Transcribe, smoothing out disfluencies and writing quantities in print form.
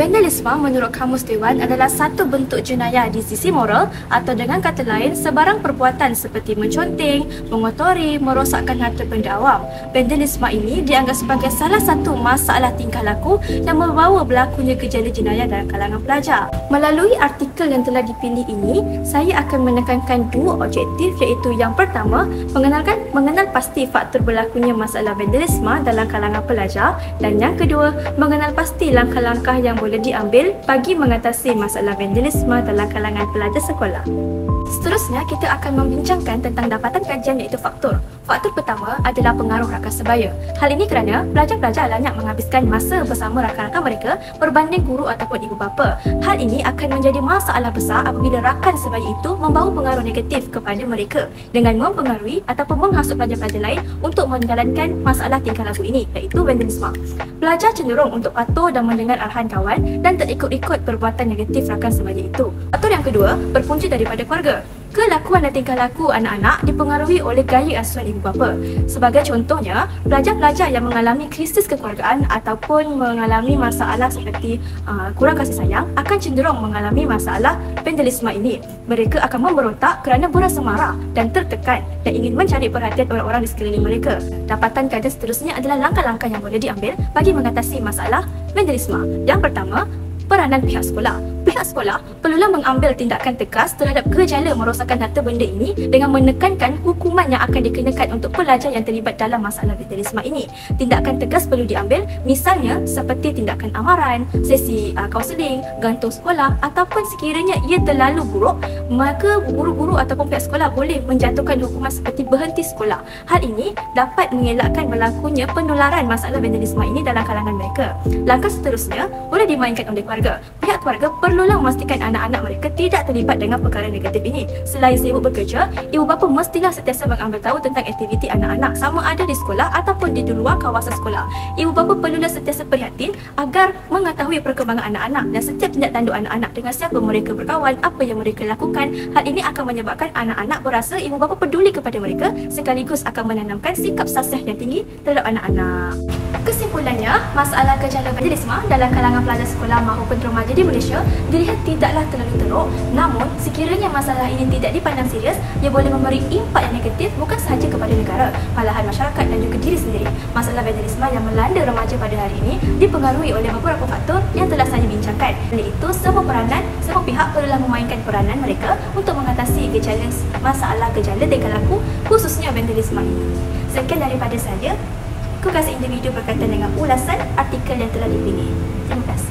Vandalisme menurut Kamus Dewan adalah satu bentuk jenayah di sisi moral atau dengan kata lain sebarang perbuatan seperti menconteng, mengotori, merosakkan harta benda awam. Vandalisme ini dianggap sebagai salah satu masalah tingkah laku yang membawa berlakunya gejala jenayah dalam kalangan pelajar. Melalui artikel yang telah dipilih ini, saya akan menekankan dua objektif, iaitu yang pertama, mengenal pasti faktor berlakunya masalah vandalisme dalam kalangan pelajar, dan yang kedua, mengenal pasti langkah-langkah yang boleh diambil bagi mengatasi masalah vandalisme dalam kalangan pelajar sekolah. Seterusnya, kita akan membincangkan tentang dapatan kajian iaitu faktor. Faktor pertama adalah pengaruh rakan sebaya. Hal ini kerana pelajar-pelajar banyak menghabiskan masa bersama rakan-rakan mereka berbanding guru ataupun ibu bapa. Hal ini akan menjadi masalah besar apabila rakan sebaya itu membawa pengaruh negatif kepada mereka dengan mempengaruhi ataupun menghasut pelajar-pelajar lain untuk menjalankan masalah tingkah laku ini, iaitu vandalisme. Pelajar cenderung untuk patuh dan mendengar arahan kawan dan tak ikut-ikut perbuatan negatif rakan sebaya itu. Faktor yang kedua berpunca daripada keluarga. Kelakuan dan tingkah laku anak-anak dipengaruhi oleh gaya asuhan ibu bapa. Sebagai contohnya, pelajar-pelajar yang mengalami krisis kekeluargaan ataupun mengalami masalah seperti kurang kasih sayang akan cenderung mengalami masalah vandalisme ini. Mereka akan memberontak kerana berasa marah dan tertekan dan ingin mencari perhatian orang-orang di sekeliling mereka. Dapatan kajian seterusnya adalah langkah-langkah yang boleh diambil bagi mengatasi masalah vandalisme. Yang pertama, peranan pihak sekolah. Pihak sekolah perlulah mengambil tindakan tegas terhadap gejala merosakkan harta benda ini dengan menekankan hukuman yang akan dikenakan untuk pelajar yang terlibat dalam masalah vandalisme ini. Tindakan tegas perlu diambil, misalnya seperti tindakan amaran, sesi kaunseling, gantung sekolah, ataupun sekiranya ia terlalu buruk, maka guru-guru ataupun pihak sekolah boleh menjatuhkan hukuman seperti berhenti sekolah. Hal ini dapat mengelakkan berlakunya penularan masalah vandalisme ini dalam kalangan mereka. Langkah seterusnya boleh dimainkan oleh keluarga. Pihak keluarga perlulah memastikan anak-anak mereka tidak terlibat dengan perkara negatif ini. Selain sibuk bekerja, ibu bapa mestilah sentiasa mengambil tahu tentang aktiviti anak-anak sama ada di sekolah ataupun di luar kawasan sekolah. Ibu bapa perlulah sentiasa prihatin agar mengetahui perkembangan anak-anak dan setiap tindak tanduk anak-anak, dengan siapa mereka berkawan, apa yang mereka lakukan. Hal ini akan menyebabkan anak-anak berasa ibu bapa peduli kepada mereka sekaligus akan menanamkan sikap sasih yang tinggi terhadap anak-anak. Kesimpulannya, masalah gejala vandalisme dalam kalangan pelajar sekolah maupun remaja di Malaysia dilihat tidaklah terlalu teruk, namun sekiranya masalah ini tidak dipandang serius, ia boleh memberi impak yang negatif bukan sahaja kepada negara, malahan masyarakat dan juga diri sendiri. Masalah vandalisme yang melanda remaja pada hari ini dipengaruhi oleh beberapa faktor yang telah saya bincangkan. Oleh itu, semua pihak perlulah memainkan peranan mereka untuk mengatasi masalah gejala tingkah laku, khususnya vandalisme ini. Sekian daripada saya. Aku kasih individu berkaitan dengan ulasan artikel yang telah dipilih. Terima kasih.